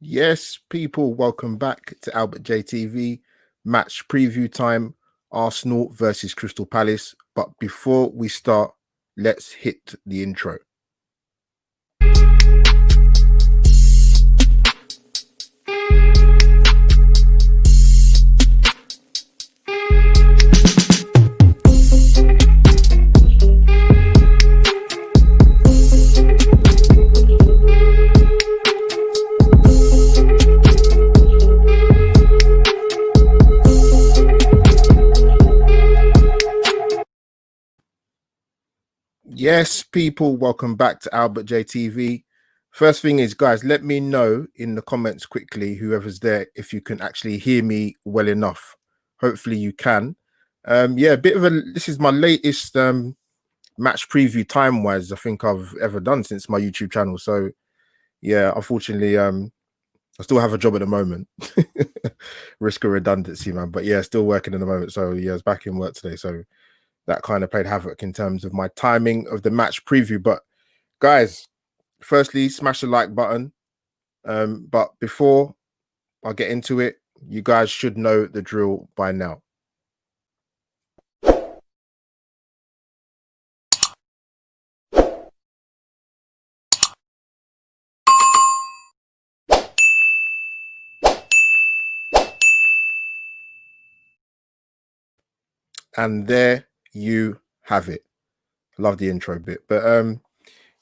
Yes, people, welcome back to Albert JTV match preview time. Arsenal versus Crystal Palace. But before we start, let's hit the intro. Yes, people, welcome back to Albert JTV. First thing is, guys, let me know in the comments quickly, whoever's there, if you can actually hear me well enough. Hopefully you can. This is my latest match preview time-wise I think I've ever done since my YouTube channel. So yeah, unfortunately, I still have a job at the moment. Risk of redundancy, man. But yeah, still working at the moment. So yeah, I was back in work today. So that kind of played havoc in terms of my timing of the match preview. But guys, firstly, smash the like button. But before I get into it, you guys should know the drill by now. And there you have it. Love the intro bit. But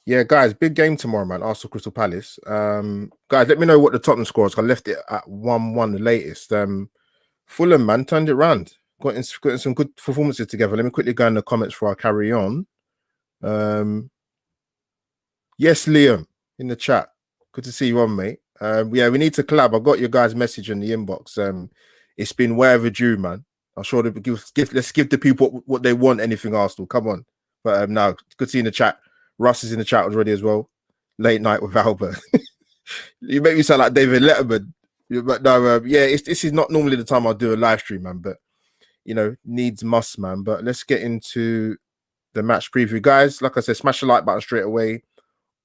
yeah, guys, big game tomorrow, man. Arsenal Crystal Palace. Guys, let me know what the Tottenham score is. I left it at 1-1 the latest. Fulham, man, turned it around. Got in some good performances together. Let me quickly go in the comments before I carry on. Yes, Liam, in the chat. Good to see you on, mate. Yeah, we need to collab. I got your guys' message in the inbox. It's been wherever due, man. I'm sure let's give the people what they want. Anything Arsenal, come on. But no, good seeing the chat. Russ is in the chat already as well. Late night with Albert. You make me sound like David Letterman. But no, this is not normally the time I'll do a live stream, man. But you know, needs must, man. But let's get into the match preview, guys. Like I said, smash the like button straight away.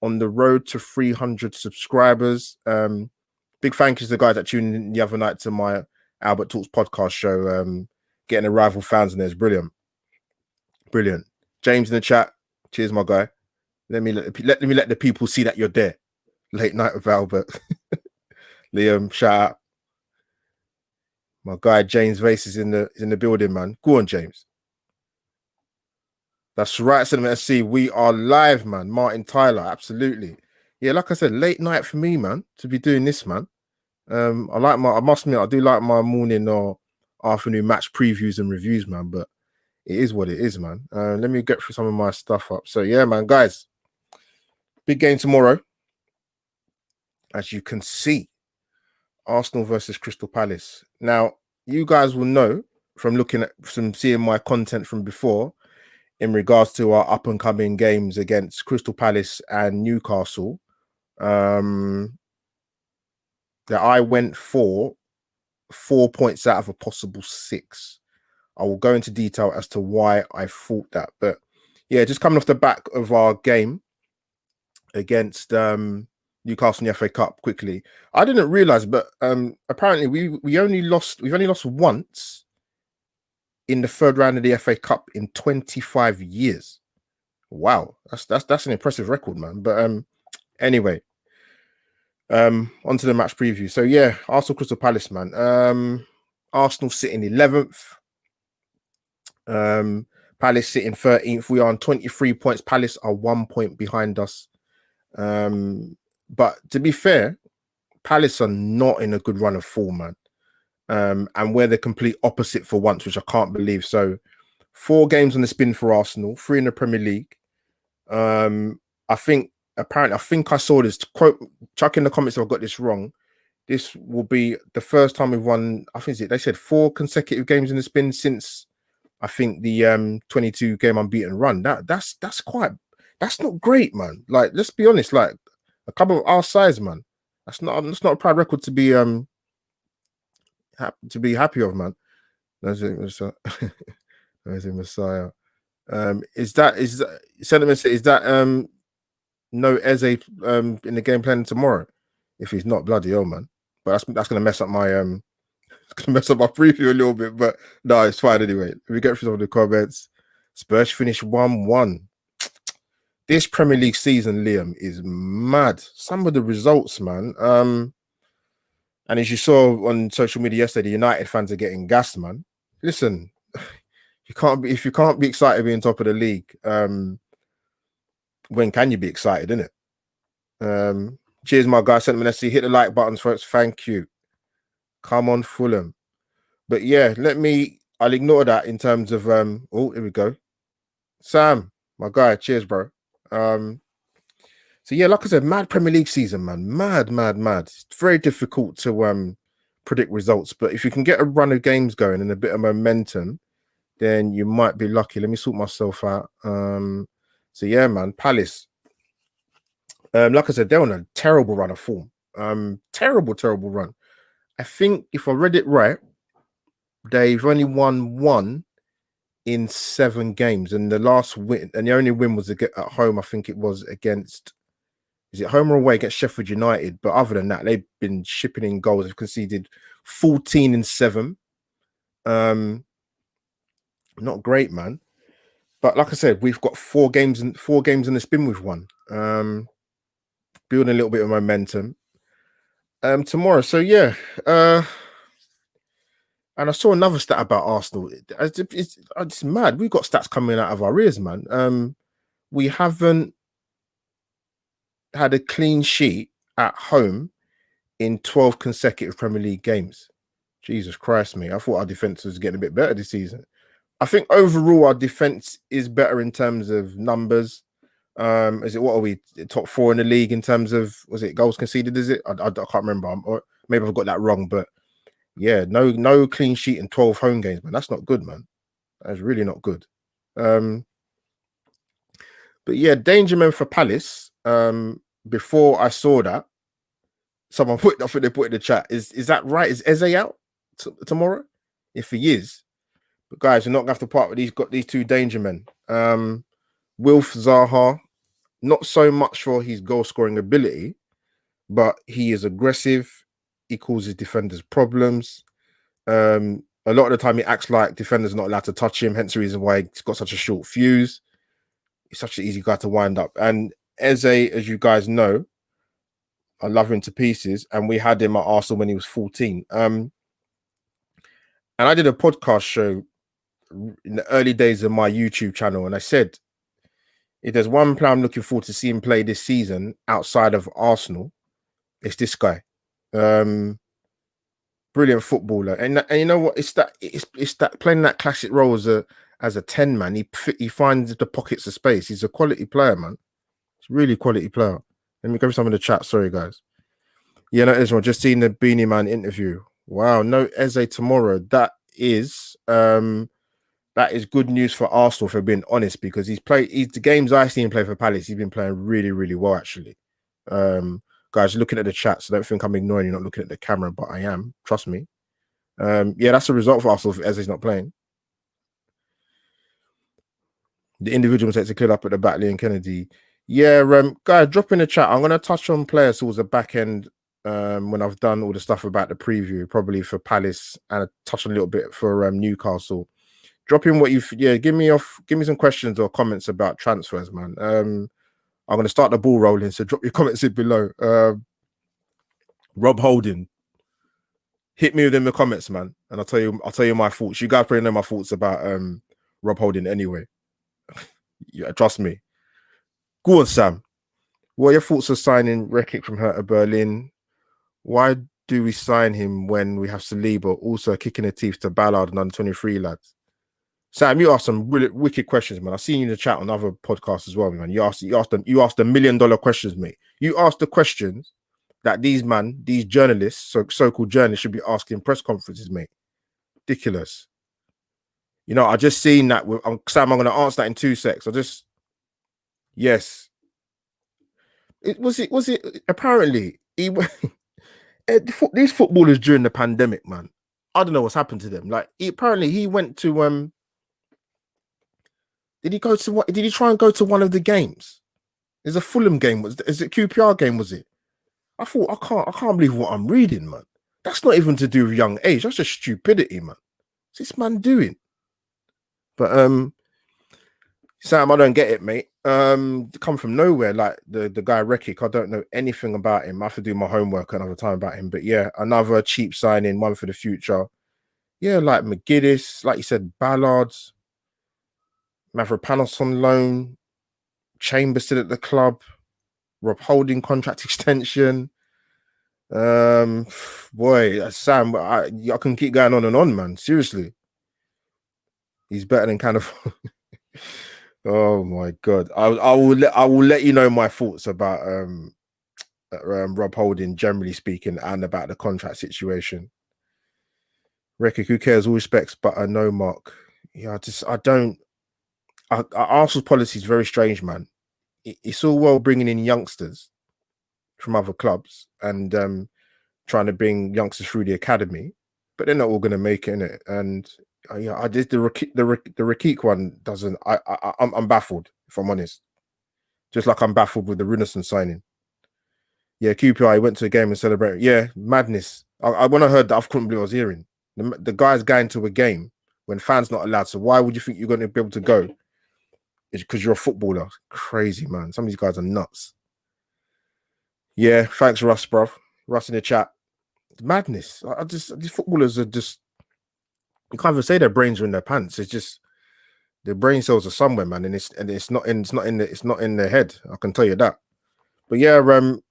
On the road to 300 subscribers. Big thank you to the guys that tuned in the other night to my Albert Talks podcast show. Getting a rival fans in there is brilliant. Brilliant. James in the chat. Cheers, my guy. Let me let the people see that you're there. Late night with Albert. Liam, shout out. My guy James Vase is in the building, man. Go on, James. That's right, Cinema SC. We are live, man. Martin Tyler, absolutely. Yeah, like I said, late night for me, man, to be doing this, man. I must admit, I do like my morning or afternoon match previews and reviews, man, but it is what it is, man. Let me get through some of my stuff up. So yeah, man, guys, big game tomorrow. As you can see, Arsenal versus Crystal Palace. Now, you guys will know from seeing my content from before in regards to our up and coming games against Crystal Palace and Newcastle, that I went for 4 points out of a possible 6. I will go into detail as to why I thought that. But yeah, just coming off the back of our game against Newcastle in the FA Cup quickly. I didn't realize, but apparently we've only lost once in the third round of the FA Cup in 25 years. Wow, that's an impressive record, man. But anyway, onto the match preview. So yeah, Arsenal Crystal Palace, man. Arsenal sitting 11th. Palace sitting 13th. We are on 23 points. Palace are 1 point behind us. But to be fair, Palace are not in a good run of form, man. And we're the complete opposite for once, which I can't believe. So 4 games on the spin for Arsenal, 3 in the Premier League. I think I saw this quote. Chuck in the comments if I got this wrong. This will be the first time we've won. I think they said 4 consecutive games in the spin since I think the 22 game unbeaten run. That's not great, man. Like, let's be honest. Like, a couple of our size, man. That's not a proud record to be happy of, man. That's it, Messiah. Is that sentiment? Is that no Eze in the game plan tomorrow? if he's not, bloody hell, man. But that's gonna mess up my it's gonna mess up my preview a little bit. But no, it's fine anyway. We get through some of the comments. Spurs finished 1-1. This Premier League season, Liam, is mad. Some of the results, man. And as you saw on social media yesterday, United fans are getting gassed, man. Listen, if you can't be excited being top of the league, when can you be excited, innit? Cheers, my guy. Sentiment SC. Hit the like buttons first. Thank you. Come on, Fulham. But yeah, I'll ignore that in terms of oh, here we go. Sam, my guy, cheers, bro. So yeah, like I said, mad Premier League season, man. Mad. It's very difficult to predict results, but if you can get a run of games going and a bit of momentum, then you might be lucky. Let me sort myself out. So yeah, man, Palace. Like I said, they're on a terrible run of form. Terrible run. I think if I read it right, they've only won 1 in 7 games, and the last win, and the only win was at home. I think it was against. Is it home or away against Sheffield United? But other than that, they've been shipping in goals. They've conceded 14 and 7. Not great, man. But like I said, we've got 4 games in the spin we've won. Building a little bit of momentum. Tomorrow. So yeah. And I saw another stat about Arsenal. It's mad. We've got stats coming out of our ears, man. We haven't had a clean sheet at home in 12 consecutive Premier League games. Jesus Christ, me. I thought our defense was getting a bit better this season. I think overall our defense is better in terms of numbers. What are we, top 4 in the league in terms of, was it goals conceded? Is it? I can't remember. Or maybe I've got that wrong, but yeah, no clean sheet in 12 home games, man. That's not good, man. That's really not good. But yeah, danger man for Palace. Before I saw that, someone put it, I think they put in the chat. Is that right? Is Eze out tomorrow? If he is, but guys, you're not gonna have to part with these 2 danger men. Wilf Zaha, not so much for his goal scoring ability, but he is aggressive. He causes defenders problems. A lot of the time, he acts like defenders are not allowed to touch him. Hence the reason why he's got such a short fuse. He's such an easy guy to wind up. And Eze, as you guys know, I love him to pieces, and we had him at Arsenal when he was 14. And I did a podcast show in the early days of my YouTube channel, and I said, if there's one player I'm looking forward to see him play this season outside of Arsenal, it's this guy. Brilliant footballer, and you know what? It's that playing that classic role as a 10 man. He finds the pockets of space. He's a quality player, man. He's a really quality player. Let me go through some of the chat. Sorry, guys. Yeah, no, Israel. Just seen the Beanie Man interview. Wow, no Eze tomorrow. That is good news for Arsenal, for being honest, because the games I see him play for Palace, he's been playing really, really well, actually. Guys, looking at the chat, so don't think I'm ignoring you, not looking at the camera, but I am. Trust me. Yeah, that's a result for Arsenal if Eze's not playing. The individual mistakes are cleared up at the back, Leon Kennedy. Yeah, guys, drop in the chat. I'm going to touch on players towards the back end when I've done all the stuff about the preview, probably for Palace, and touch on a little bit for Newcastle. Drop in what give me some questions or comments about transfers, man. I'm going to start the ball rolling, so drop your comments in below. Rob Holding, hit me within the comments, man, and I'll tell you my thoughts. You guys probably know my thoughts about Rob Holding anyway. Yeah, trust me. Go on, Sam. What are your thoughts of signing Rekic from Hertha Berlin? Why do we sign him when we have Saliba also kicking the teeth to Ballard and under 23 lads? Sam, you asked some really wicked questions, man. I've seen you in the chat on other podcasts as well, man. You asked $1 million questions, mate. You asked the questions that these journalists, so-called journalists, should be asking press conferences, mate. Ridiculous. You know, I just seen that with Sam. I'm going to answer that in 2 secs. Yes. Was it apparently these footballers during the pandemic, man. I don't know what's happened to them. Like, apparently he went to did he try and go to one of the games? There's a Fulham game. Is it QPR game? Was it? I thought, I can't believe what I'm reading, man. That's not even to do with young age. That's just stupidity, man. What's this man doing? But Sam, I don't get it, mate. Come from nowhere, like the guy Rekik. I don't know anything about him. I have to do my homework another time about him. But yeah, another cheap signing, one for the future. Yeah, like McGuinness, like you said, Ballards, Mavropanos on loan, Chambers still at the club, Rob Holding contract extension. Boy, Sam, I can keep going on and on, man. Seriously, he's better than kind of. Oh my god, I will let you know my thoughts about Rob Holding, generally speaking, and about the contract situation. Rekik, who cares? All respects, but I know Mark. Yeah, I don't. Arsenal's policy is very strange, man. It's all well bringing in youngsters from other clubs and trying to bring youngsters through the academy, but they're not all going to make it in it. And yeah, I did the Rakik one doesn't. I'm baffled, if I'm honest. Just like I'm baffled with the Runason signing. Yeah, QPR went to a game and celebrated. Yeah, madness. When I heard that, I couldn't believe I was hearing. The guy's going to a game when fans not allowed. So why would you think you're going to be able to go? It's because you're a footballer. Crazy, man. Some of these guys are nuts. Yeah, thanks, Russ, bro. Russ in the chat. Madness. These footballers are just, you can't even say their brains are in their pants. It's just their brain cells are somewhere, man, and it's not in their head. I can tell you that. But yeah, I'm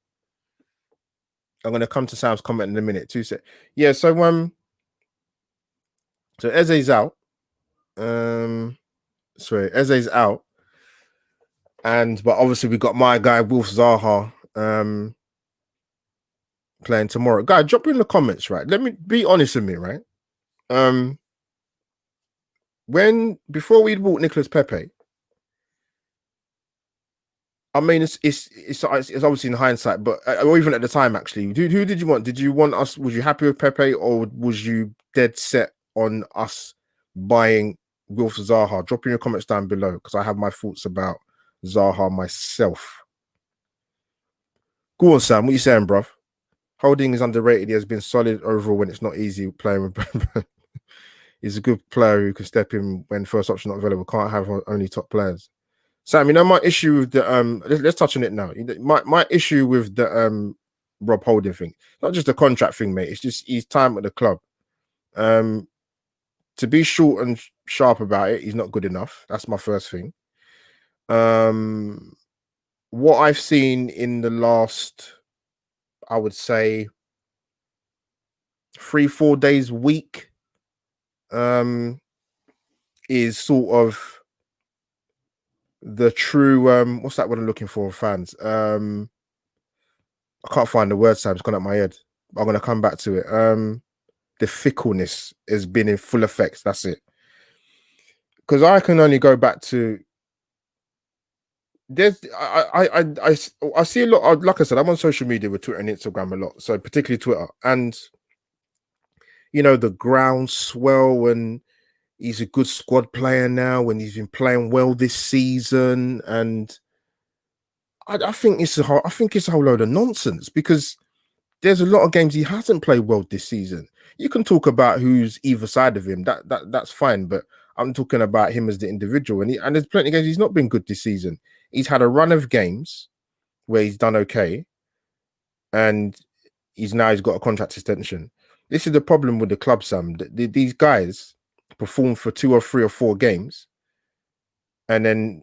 gonna come to Sam's comment in a minute too. Yeah, so Eze's out. Eze's out, but obviously we got my guy Wolf Zaha playing tomorrow. Guy, drop in the comments, right? Let me be honest with me, right? Before we bought Nicolas Pepe, I mean, it's obviously in hindsight, but or even at the time, actually, who did you want? Did you want us? Was you happy with Pepe, or was you dead set on us buying Wilf Zaha? Drop in your comments down below because I have my thoughts about Zaha myself. Go on, Sam. What you saying, bruv? Holding is underrated. He has been solid overall when it's not easy playing with. He's a good player who can step in when first option not available. Can't have only top players. Sam, you know my issue with the let's touch on it now. My issue with the Rob Holding thing, not just the contract thing, mate. It's just his time at the club. To be short and sharp about it, he's not good enough. That's my first thing. What I've seen in the last, I would say, 3-4 days week, is sort of the true what's that word I'm looking for, fans? I can't find the word, Sam. It's gone out my head. I'm gonna come back to it. The fickleness has been in full effect. That's it. Because I can only go back to I see a lot. Like I said, I'm on social media with Twitter and Instagram a lot. So particularly Twitter, and the groundswell, and he's a good squad player now, and he's been playing well this season, and I think it's a whole load of nonsense because there's a lot of games he hasn't played well this season. You can talk about who's either side of him. That's fine, but I'm talking about him as the individual. And there's plenty of games he's not been good this season. He's had a run of games where he's done okay, and he's got a contract extension. This is the problem with the club, Sam. These guys perform for 2 or 3 or 4 games, and then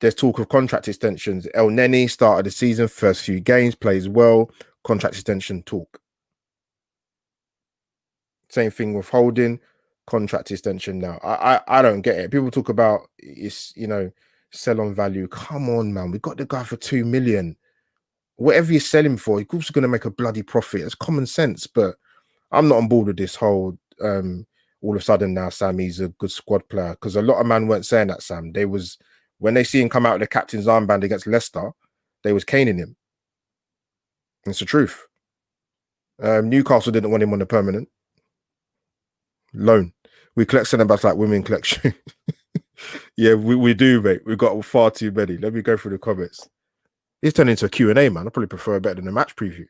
there's talk of contract extensions. El Neni started the season, first few games, plays well, contract extension talk. Same thing with Holding, contract extension now. I don't get it. People talk about it's sell on value. Come on, man. We got the guy for 2 million. Whatever you sell him for, he's also going to make a bloody profit. It's common sense, but I'm not on board with this whole all of a sudden now Sam he's a good squad player, because a lot of men weren't saying that, Sam. When they see him come out with the captain's armband against Leicester, they was caning him. It's the truth. Newcastle didn't want him on the permanent loan. We collect centre backs like women collection. Yeah, we do, mate. We've got far too many. Let me go through the comments. It's turned into a Q&A, man. I probably prefer it better than a match preview.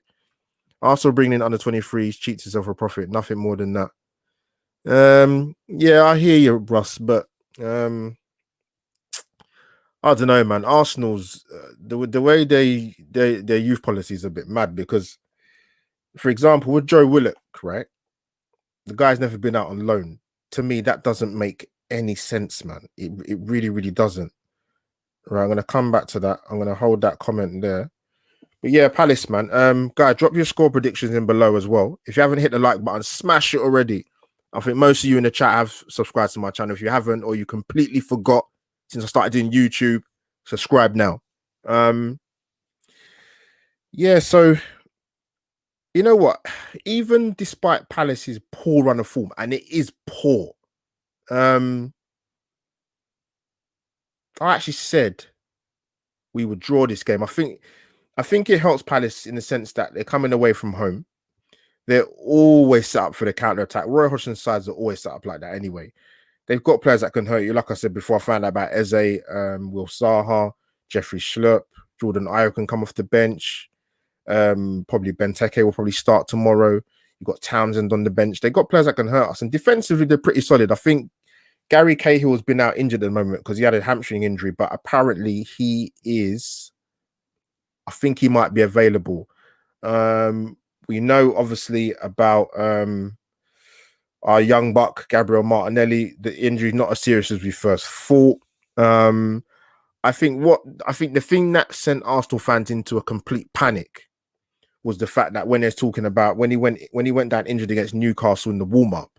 Arsenal bringing in under 23s, cheats himself for profit. Nothing more than that. Yeah, I hear you, Russ, but I don't know, man. Arsenal's the way their youth policy is a bit mad because, for example, with Joe Willock, right? The guy's never been out on loan. To me, that doesn't make any sense, man. It really, really doesn't. Right, I'm gonna come back to that. I'm gonna hold that comment there. But yeah, Palace, man. Guys, drop your score predictions in below as well. If you haven't hit the like button, smash it already. I think most of you in the chat have subscribed to my channel. If you haven't, or you completely forgot since I started doing YouTube, subscribe now. Yeah, so you know what? Even despite Palace's poor run of form, and it is poor, I actually said we would draw this game. I think it helps Palace in the sense that they're coming away from home. They're always set up for the counter attack. Roy Hodgson's sides are always set up like that anyway. They've got players that can hurt you. Like I said before, I found out about Eze, Will Saha, Jeffrey Schlupp, Jordan Ayew can come off the bench. Probably Benteke will probably start tomorrow. You've got Townsend on the bench. They've got players that can hurt us. And defensively, they're pretty solid. I think Gary Cahill has been out injured at the moment because he had a hamstring injury, but apparently he is. I think he might be available. We know obviously about our young buck Gabriel Martinelli. The injury not as serious as we first thought. I think the thing that sent Arsenal fans into a complete panic was the fact that when they're talking about when he went down injured against Newcastle in the warm-up,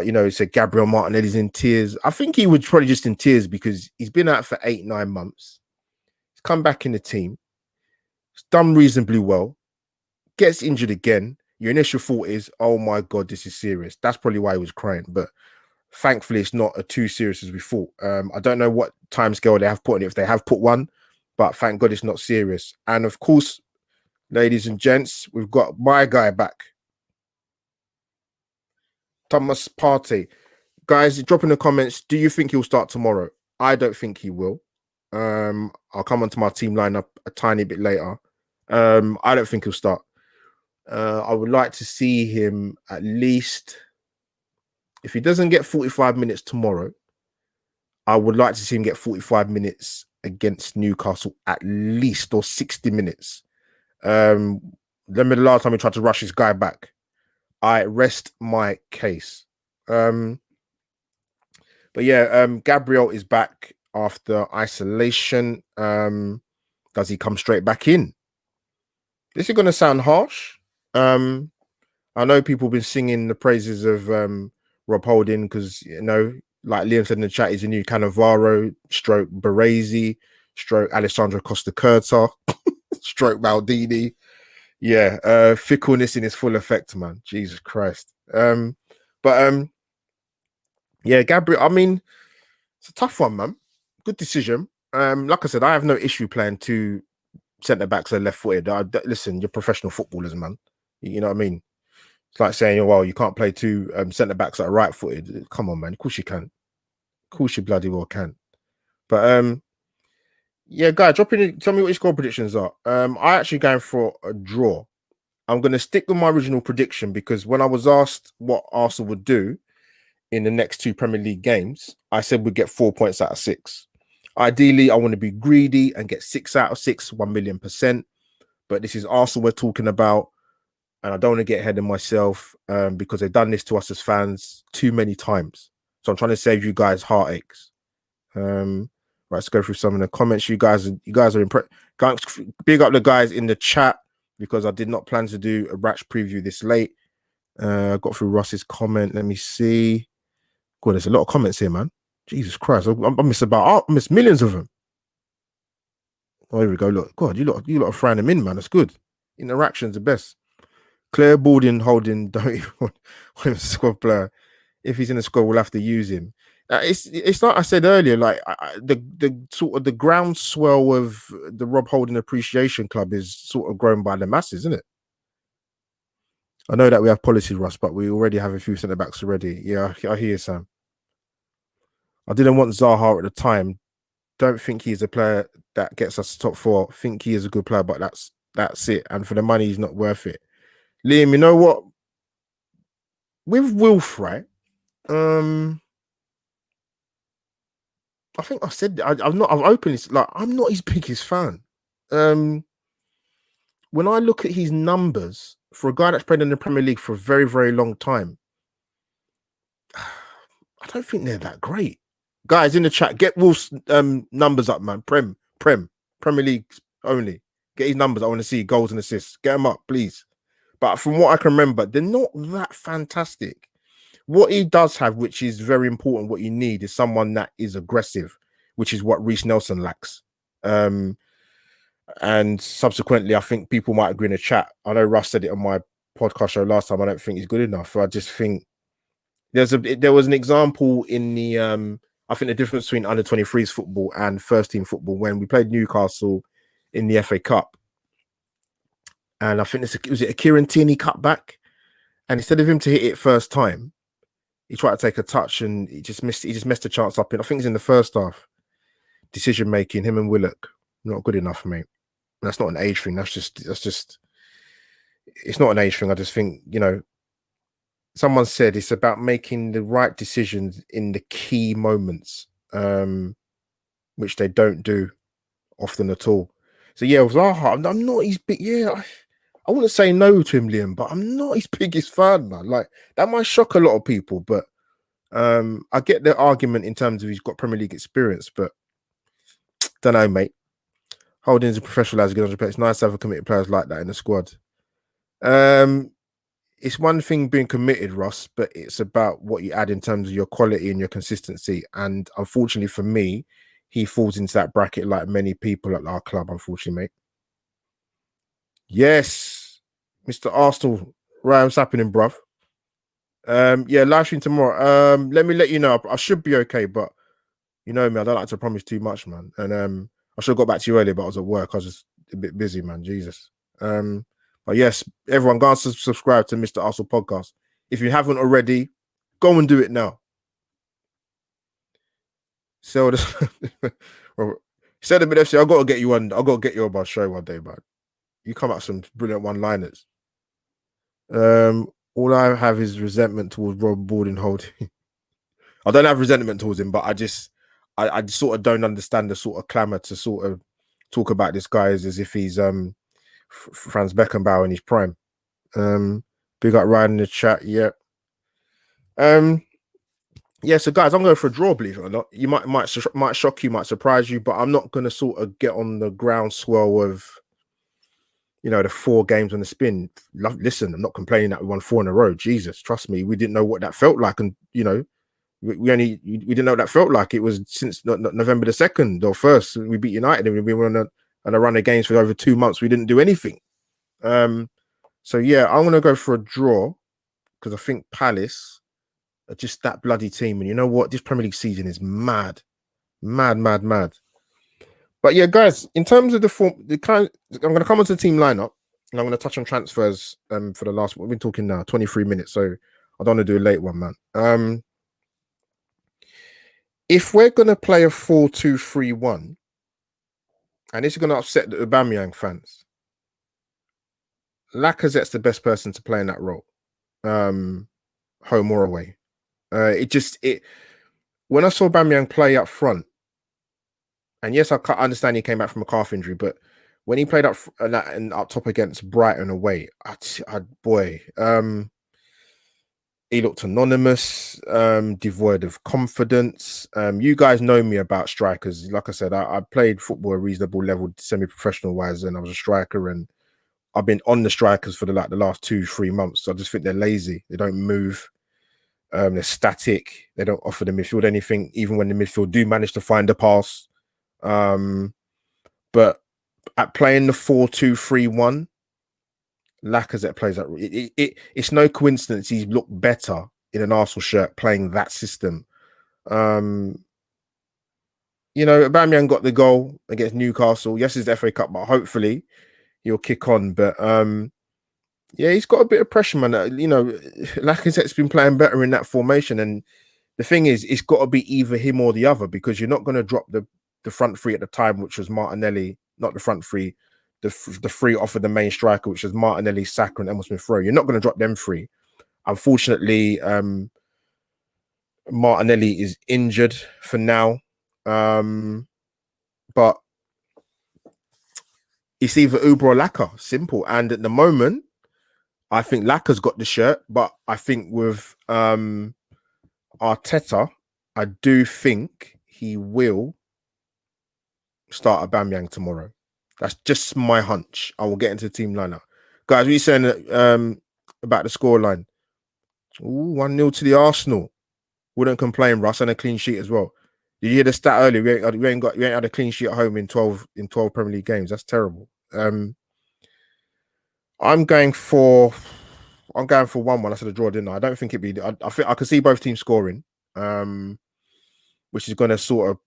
he said Gabriel Martinelli's in tears. I think he was probably just in tears because he's been out for 8-9 months. He's come back in the team. He's done reasonably well. Gets injured again. Your initial thought is, oh my God, this is serious. That's probably why he was crying. But thankfully, it's not too serious as we thought. I don't know what timescale they have put on it, if they have put one, but thank God it's not serious. And of course, ladies and gents, we've got my guy back. Thomas Partey. Guys, drop in the comments. Do you think he'll start tomorrow? I don't think he will. I'll come onto my team lineup a tiny bit later. I don't think he'll start. I would like to see him at least, if he doesn't get 45 minutes tomorrow, I would like to see him get 45 minutes against Newcastle at least, or 60 minutes. Remember the last time he tried to rush his guy back. I rest my case. But yeah, Gabriel is back after isolation. Does he come straight back in? This is going to sound harsh. I know people have been singing the praises of Rob Holding because, like Liam said in the chat, he's a new Cannavaro, stroke Baresi, stroke Alessandro Costa Curta, stroke Maldini. Yeah, fickleness in its full effect, man. Jesus Christ. Yeah, Gabriel, I mean, it's a tough one, man. Good decision. Like I said, I have no issue playing two centre-backs and left-footed. Listen, you're professional footballers, man. You know what I mean? It's like saying, well, you can't play two centre-backs that are right-footed. Come on, man. Of course you can. Of course you bloody well can. But, yeah, guys, drop in. Tell me what your score predictions are. I actually going for a draw. I'm going to stick with my original prediction because when I was asked what Arsenal would do in the next two Premier League games, I said we'd get 4 points out of 6. Ideally, I want to be greedy and get 6 out of 6, 1,000,000%. But this is Arsenal we're talking about. And I don't want to get ahead of myself because they've done this to us as fans too many times. So I'm trying to save you guys heartaches. Right, let's go through some of the comments. You guys are impressed. Big up the guys in the chat because I did not plan to do a Ratch preview this late. I got through Ross's comment. Let me see. God, there's a lot of comments here, man. Jesus Christ, I missed millions of them. Oh, here we go. Look, God, you lot are throwing them in, man. That's good. Interaction's the best. Claire Balding holding don't even want a squad player. If he's in the squad, we'll have to use him. It's like I said earlier, like the sort of the groundswell of the Rob Holding Appreciation Club is sort of grown by the masses, isn't it? I know that we have policy, Russ, but we already have a few centre backs already. Yeah, I hear you, Sam. I didn't want Zaha at the time. don't think he's a player that gets us to top four. I think he is a good player, but that's it. And for the money, he's not worth it. Liam, you know what? With Wilf, right? I think I said I've not. I've opened this. Like, I'm not his biggest fan. When I look at his numbers for a guy that's played in the Premier League for a very, very long time, I don't think they're that great. Guys in the chat, get Wolf's numbers up, man. Premier League only. Get his numbers. I want to see goals and assists. Get them up, please. But from what I can remember, they're not that fantastic. What he does have, which is very important, what you need is someone that is aggressive, which is what Reece Nelson lacks. And subsequently, I think people might agree in the chat. I know Russ said it on my podcast show last time. I don't think he's good enough. I just think there was an example in the I think the difference between under 23s football and first team football when we played Newcastle in the FA Cup. And I think was it a Kieran Tierney cutback? And instead of him to hit it first time, he tried to take a touch and he just messed the chance up. I think it's in the first half. Decision making, him and Willock, not good enough, mate. And that's not an age thing. That's just it's not an age thing. I just think, someone said it's about making the right decisions in the key moments, which they don't do often at all. So yeah, with Zaha, I'm not his big. Yeah, I wouldn't say no to him, Liam, but I'm not his biggest fan, man. Like, that might shock a lot of people, but I get the argument in terms of he's got Premier League experience, but don't know, mate. Holding's a professional as a good. It's nice to have a committed players like that in the squad. It's one thing being committed, Ross, but it's about what you add in terms of your quality and your consistency. And unfortunately for me, he falls into that bracket like many people at our club, unfortunately, mate. Yes, Mr. Arsenal, right, what's happening, bruv? Yeah, live stream tomorrow. Let me let you know. I should be okay, but you know me, I don't like to promise too much, man. And I should have got back to you earlier, but I was at work. I was just a bit busy, man. Jesus. But yes, everyone, go and subscribe to Mr. Arsenal podcast. If you haven't already, go and do it now. Sell this. Said a bit FC. I got to get you on. I got to get you on my show one day, man. You come up with some brilliant one-liners. All I have is resentment towards Rob Borden Holding. I don't have resentment towards him, but I sort of don't understand the sort of clamour to sort of talk about this guy as if he's Franz Beckenbauer in his prime. Big up Ryan in the chat. Yeah. Yeah, so guys, I'm going for a draw, believe it or not. You might shock you, might surprise you, but I'm not going to sort of get on the groundswell of the 4 games on the spin. Listen, I'm not complaining that we won 4 in a row. Jesus, trust me, we didn't know what that felt like, and we didn't know what that felt like. It was since November the 2nd or 1st we beat United, and we were on a run of games for over 2 months. We didn't do anything. So yeah, I'm going to go for a draw because I think Palace are just that bloody team, and you know what? This Premier League season is mad. But yeah, guys, in terms of the form, I'm going to come onto the team lineup, and I'm going to touch on transfers for the last. We've been talking now 23 minutes, so I don't want to do a late one, man. If we're going to play a 4-2-3-1, and this is going to upset the Aubameyang fans, Lacazette's the best person to play in that role, home or away. When I saw Aubameyang play up front, and yes, I understand he came back from a calf injury, but when he played up top against Brighton away, he looked anonymous, devoid of confidence. You guys know me about strikers. Like I said, I played football at a reasonable level, semi-professional wise, and I was a striker, and I've been on the strikers for the last 2-3 months. So I just think they're lazy. They don't move. They're static. They don't offer the midfield anything, even when the midfield do manage to find a pass. But at playing the 4-2-3-1, Lacazette plays that. It's no coincidence he's looked better in an Arsenal shirt playing that system. Aubameyang got the goal against Newcastle. Yes, it's the FA Cup, but hopefully he'll kick on. But yeah, he's got a bit of pressure, man. Lacazette's been playing better in that formation, and the thing is, it's got to be either him or the other, because you're not going to drop the the front three at the time, which was Martinelli, not the front three, the three off of the main striker, which was Martinelli, Saka, and Emile Smith-Rowe. You're not going to drop them three. Unfortunately, Martinelli is injured for now, but it's either Uber or Laka. Simple. And at the moment, I think Laka's got the shirt, but I think with Arteta, I do think he will start Aubameyang tomorrow. That's just my hunch. I will get into the team lineup. Guys, what are you saying about the scoreline? 1-0 to the Arsenal. Wouldn't complain, Russ, and a clean sheet as well. Did you hear the stat earlier? We ain't had a clean sheet at home in 12 Premier League games. That's terrible. I'm going for 1-1. I said a draw, didn't I? I don't think it'd be. I think I can see both teams scoring, which is going to sort of.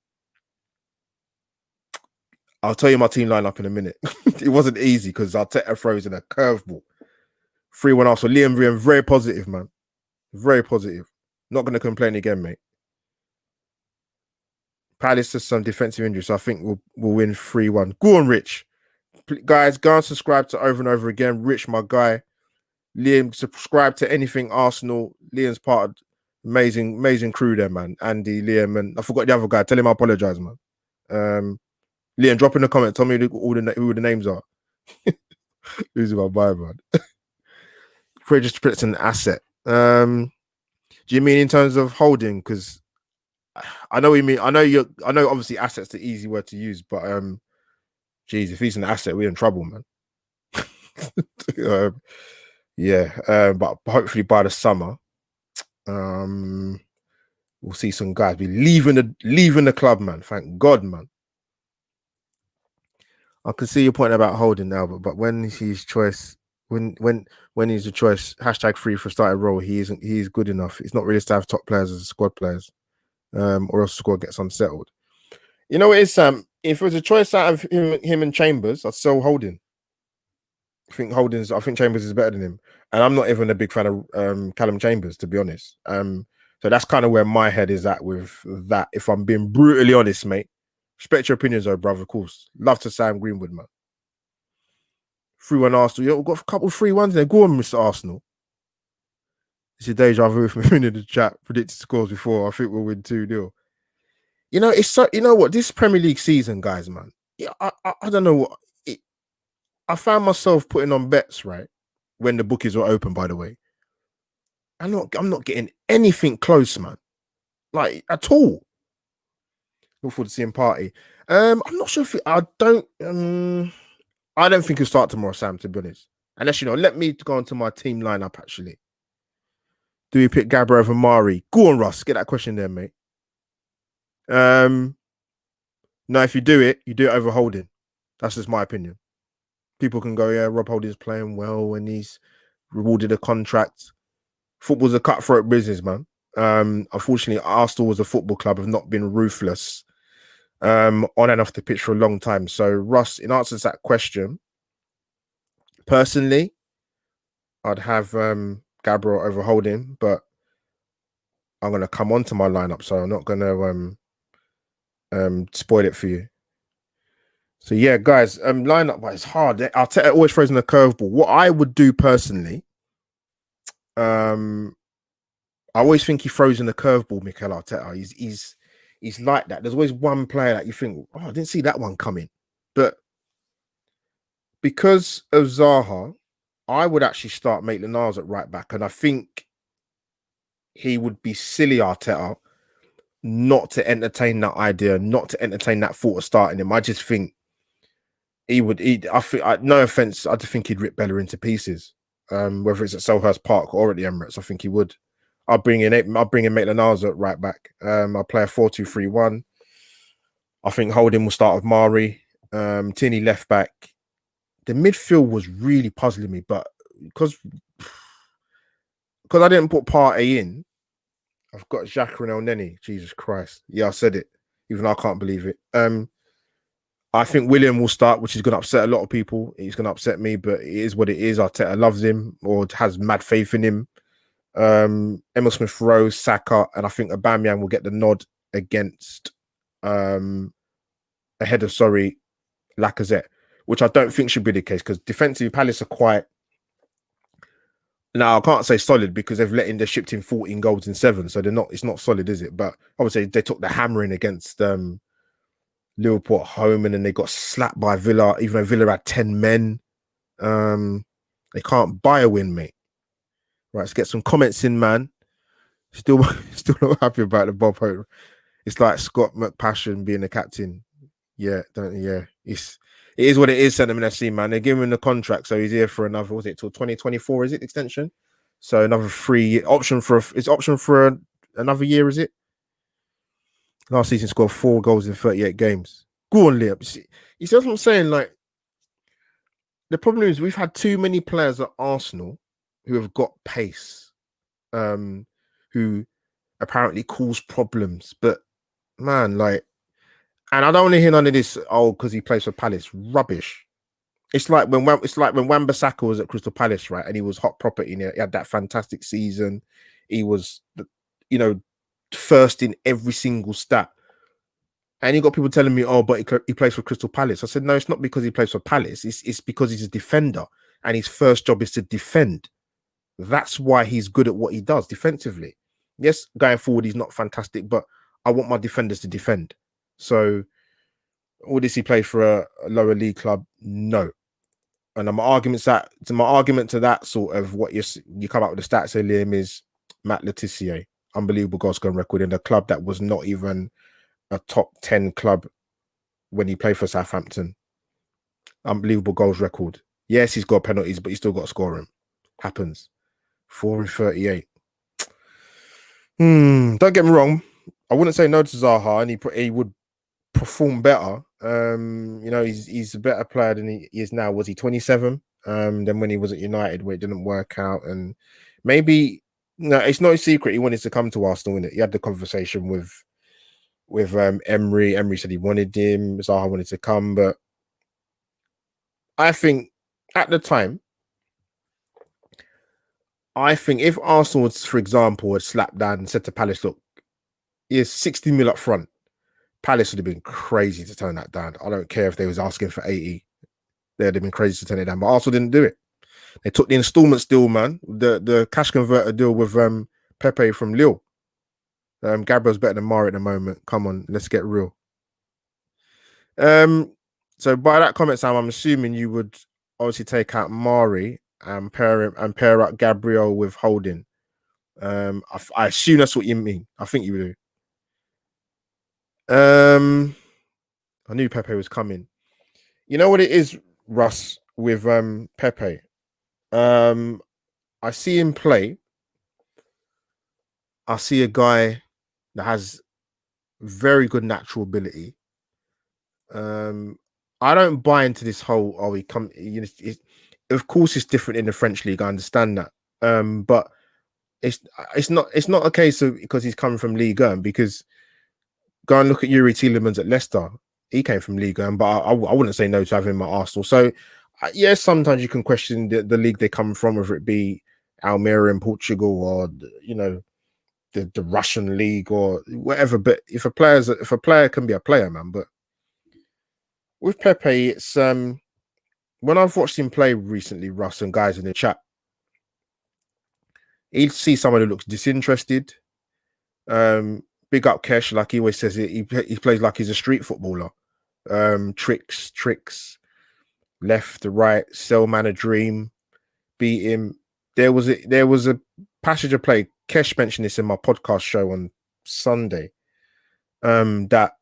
I'll tell you my team lineup in a minute. It wasn't easy because Arteta throws in a curveball. 3-1 Arsenal. Liam Vrian, very positive, man. Very positive. Not going to complain again, mate. Palace has some defensive injuries, so I think we'll win 3-1. Go on, Rich. Guys, go and subscribe to Over and Over Again. Rich, my guy. Liam, subscribe to anything Arsenal. Liam's part of amazing crew there, man. Andy, Liam, and I forgot the other guy. Tell him I apologize, man. Liam, drop in the comment. Tell me who the names are. Who's my boy, man? Just put an asset. Do you mean in terms of holding? Because I know what you mean. I know obviously assets the easy word to use, but geez, if he's an asset, we're in trouble, man. But hopefully by the summer, we'll see some guys be leaving the club, man. Thank God, man. I can see your point about holding now, but when he's choice, when he's a choice, #3 for starting role, he's good enough. It's not really to have top players as squad players, or else the squad gets unsettled. You know what it is, Sam? If it was a choice out of him and Chambers, I'd still Holding. I think Chambers is better than him, and I'm not even a big fan of Callum Chambers, to be honest. So that's kind of where my head is at with that. If I'm being brutally honest, mate. Respect your opinions, though, brother. Of course, love to Sam Greenwood, man. 3-1 Arsenal. Yeah, we've got a couple of 3-1s there. Go on, Mr. Arsenal. It's your deja vu from in the chat. Predicted scores before. I think we'll win 2-0. You know, it's so. You know what? This Premier League season, guys, man. Yeah, I don't know what. I found myself putting on bets, right, when the bookies were open, by the way. I'm not getting anything close, man. Like, at all. Look forward to seeing Party. I'm not sure if I don't think he'll start tomorrow, Sam, to be honest. Unless, let me go into my team lineup, actually. Do we pick Gabriel over Mari? Go on, Russ. Get that question there, mate. No, if you do it over Holding. That's just my opinion. People can go, yeah, Rob Holding's playing well and he's rewarded a contract. Football's a cutthroat business, man. Unfortunately, Arsenal as a football club have not been ruthless on and off the pitch for a long time. So, Russ, in answer to that question, personally, I'd have Gabriel over Holding, but I'm going to come on to my lineup, so I'm not going to spoil it for you. So, yeah, guys, lineup, but it's hard. Arteta always throws in a curveball. What I would do personally, I always think he throws in a curveball, Mikel Arteta. He's like that. There's always one player that you think, I didn't see that one coming. But because of Zaha, I would actually start Maitland-Niles at right back. And I think he would be silly, Arteta, not to entertain that idea, not to entertain that thought of starting him. I just think he would. No offense, I just think he'd rip Bella into pieces. Whether it's at Selhurst Park or at the Emirates, I think he would. I'll bring in Maitland-Niles at right back. I'll play a 4-2-3-1. I think Holding will start with Mari. Tierney left back. The midfield was really puzzling me, but because I didn't put Partey in, I've got Xhaka and El Neni. Jesus Christ. Yeah, I said it. Even though I can't believe it. I think William will start, which is going to upset a lot of people. He's going to upset me, but it is what it is. Arteta loves him or has mad faith in him. Emile Smith-Rowe, Saka, and I think Aubameyang will get the nod against ahead of Lacazette, which I don't think should be the case because defensively Palace are quite. Now I can't say solid because they've shipped in 14 goals in 7, so they're not. It's not solid, is it? But obviously they took the hammering against Liverpool at home, and then they got slapped by Villa, even though Villa had 10 men. They can't buy a win, mate. Right, let's get some comments in, man. Still not happy about the Bob Hope. It's like Scott McPassion being the captain. Yeah, it is what it is. Sentiment FC, man. They're giving him the contract, so he's here for another. Was it till 2024? Is it extension? So another 3 option for another year. Is it? Last season scored 4 goals in 38 games. Go on, Liam. You see what I'm saying? Like the problem is we've had too many players at Arsenal who have got pace, who apparently cause problems. But man, like. And I don't want to hear none of this. Oh, because he plays for Palace, rubbish. It's like when Wan-Bissaka was at Crystal Palace, right? And he was hot property. He had that fantastic season. He was, first in every single stat. And you got people telling me, "Oh, but he plays for Crystal Palace." I said, "No, it's not because he plays for Palace. It's because he's a defender, and his first job is to defend. That's why he's good at what he does defensively. Yes, going forward, he's not fantastic, but I want my defenders to defend." So, would he play for a lower league club? No. And my argument to that sort of what you come out with the stats, Liam, is Matt Letizia, unbelievable goal scoring record in a club that was not even a top 10 club when he played for Southampton. Unbelievable goals record. Yes, he's got penalties, but he's still got to score him. Happens. 4 in 38. Don't get me wrong. I wouldn't say no to Zaha, and he would perform better. He's a better player than he is now. Was he 27? Than when he was at United, where it didn't work out, and maybe it's no secret he wanted to come to Arsenal. Innit? He had the conversation with Emery. Emery said he wanted him. Zaha wanted to come, but I think at the time, if Arsenal, for example, had slapped down and said to Palace, "Look, here's 60 mil up front," Palace would have been crazy to turn that down. I don't care if they was asking for 80. They'd have been crazy to turn it down. But Arsenal didn't do it. They took the installments deal, man. The cash converter deal with Pepe from Lille. Gabriel's better than Mari at the moment. Come on, let's get real. So by that comment, Sam, I'm assuming you would obviously take out Mari and pair up Gabriel with Holding. I assume that's what you mean. I think you do. I knew Pepe was coming. You know what it is, Russ, with Pepe? I see him play. I see a guy that has very good natural ability. I don't buy into this whole of course it's different in the French league. I understand that. But it's not a case of because he's coming from Ligue 1, because go and look at Yuri Tielemans at Leicester. He came from Ligue 1, but I wouldn't say no to having him at Arsenal. So yes, sometimes you can question the league they come from, whether it be Almeria in Portugal or the Russian league or whatever. But if a player can be a player, man. But with Pepe, it's when I've watched him play recently, Russ and guys in the chat, he'd see someone who looks disinterested. Big up Kesh, like he always says, he plays like he's a street footballer. Tricks, left to right, sell man a dream, beat him. There was a passage of play. Kesh mentioned this in my podcast show on Sunday. That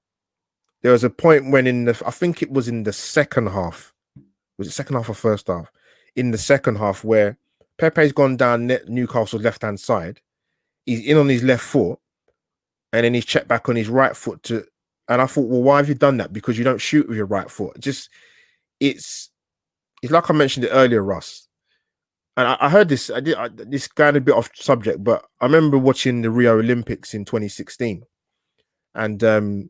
there was a point when I think it was in the second half. Was it second half or first half? In the second half, where Pepe's gone down Newcastle's left-hand side. He's in on his left foot, and then he's checked back on his right foot and I thought, well, why have you done that? Because you don't shoot with your right foot. It's like I mentioned it earlier, Russ. And I heard this. This kind of bit off subject, but I remember watching the Rio Olympics in 2016, and the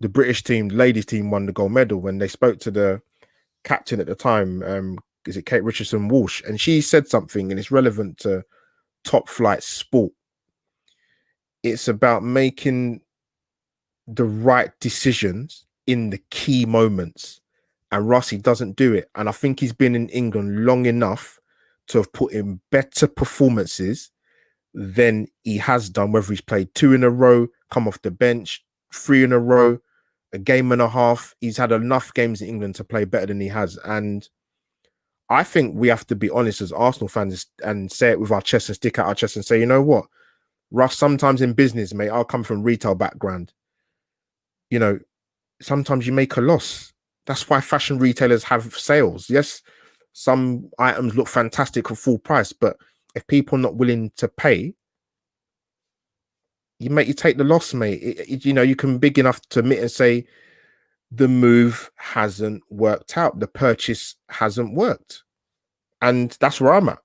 British team, ladies team, won the gold medal when they spoke to the captain at the time. Is it Kate Richardson Walsh? And she said something, and it's relevant to top flight sport. It's about making the right decisions in the key moments. And Rossi doesn't do it. And I think he's been in England long enough to have put in better performances than he has done, whether he's played 2 in a row, come off the bench, 3 in a row, a game and a half. He's had enough games in England to play better than he has. And I think we have to be honest as Arsenal fans and say it with our chest and stick out our chest and say, you know what, Russ, sometimes in business, mate, I'll come from retail background. You know, sometimes you make a loss. That's why fashion retailers have sales. Yes, some items look fantastic for full price, but if people are not willing to pay, you take the loss, mate. You can be big enough to admit and say the move hasn't worked out. The purchase hasn't worked. And that's where I'm at.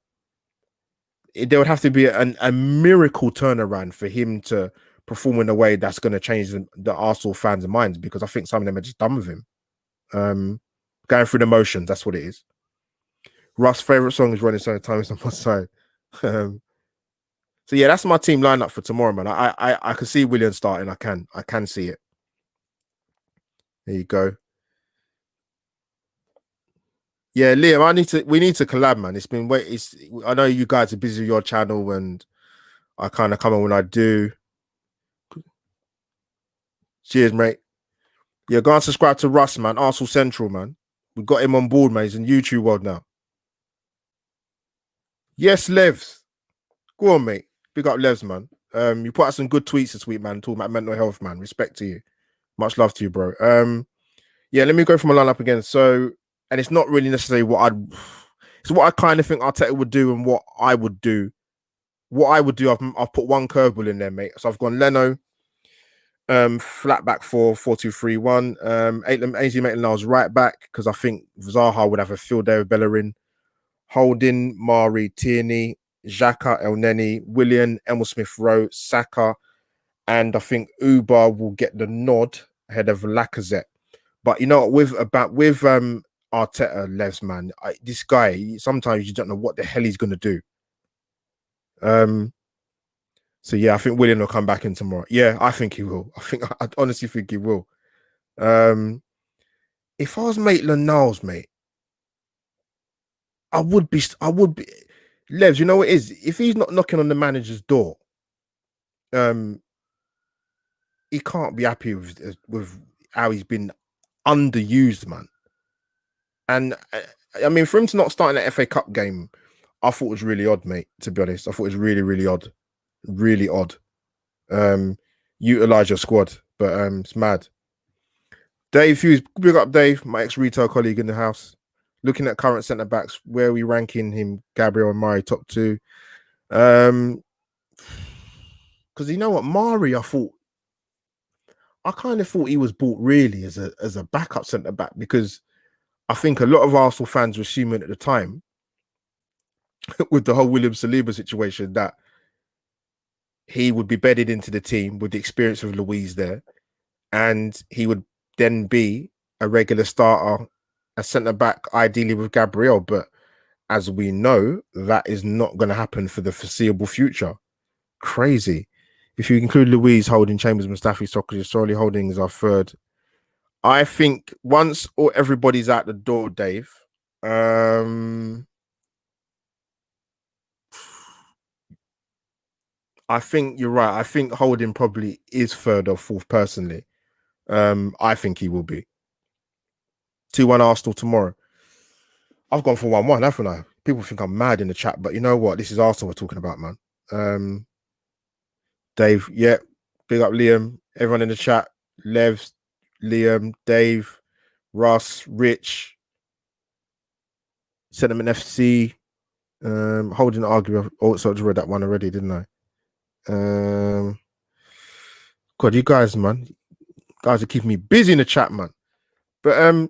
There would have to be a miracle turnaround for him to perform in a way that's going to change the Arsenal fans' minds, because I think some of them are just done with him. Going through the motions, that's what it is. Russ' favorite song is Running Side Time is on my side. So yeah, that's my team lineup for tomorrow, man. I can see Willian starting. I can see it. There you go. Yeah, Liam, we need to collab, man. I know you guys are busy with your channel, and I kind of come on when I do. Cheers, mate. Yeah, go and subscribe to Russ, man. Arsenal Central, man. We got him on board, man. He's in YouTube world now. Yes, Levs. Go on, mate. Big up Levs, man. You put out some good tweets this week, man, talking about mental health, man. Respect to you. Much love to you, bro. Yeah, let me go for my lineup again. So, and it's not really necessarily it's what I kind of think Arteta would do and what I would do. What I would do, I've put one curveball in there, mate. So I've gone Leno, flat back 4-4-2-3-1. Ainsley Maitland-Niles right back, because I think Zaha would have a field day with Bellerin. Holding, Mari, Tierney, Xhaka, El Neni, Willian, Emil Smith-Rowe, Saka, and I think Uber will get the nod ahead of Lacazette. But you know, with Arteta, Levs, man, this guy, sometimes you don't know what the hell he's going to do. So yeah, I think Willian will come back in tomorrow. Yeah, I think he will. I honestly think he will. If I was Maitland-Niles, mate, I would be. Levs, you know what it is? If he's not knocking on the manager's door, he can't be happy with how he's been underused, man. And I mean, for him to not start in the FA Cup game, I thought it was really odd, mate. To be honest, I thought it was really, really odd, really odd. Utilize your squad, but it's mad. Dave Hughes, big up Dave, my ex-retail colleague in the house. Looking at current centre backs, where are we ranking him? Gabriel and Mari top 2. Because you know what, Mari, I kind of thought he was bought really as a backup centre back, because I think a lot of Arsenal fans were assuming at the time with the whole William Saliba situation that he would be bedded into the team with the experience of Luiz there, and he would then be a regular starter, a centre back, ideally with Gabriel. But as we know, that is not going to happen for the foreseeable future. Crazy. If you include Luiz, Holding, Chambers, Mustafi, Socrates, Sorely Holding is our third. I think once everybody's out the door, Dave, I think you're right. I think Holding probably is third or fourth personally. I think he will be. 2-1 Arsenal tomorrow. I've gone for 1-1, haven't I? People think I'm mad in the chat, but you know what? This is Arsenal we're talking about, man. Dave, yeah. Big up Liam. Everyone in the chat. Lev, Liam, Dave, Russ, Rich, Sentiment FC, Holding argument. Oh, so I just read that one already, didn't I? God, you guys, man. Guys are keeping me busy in the chat, man. But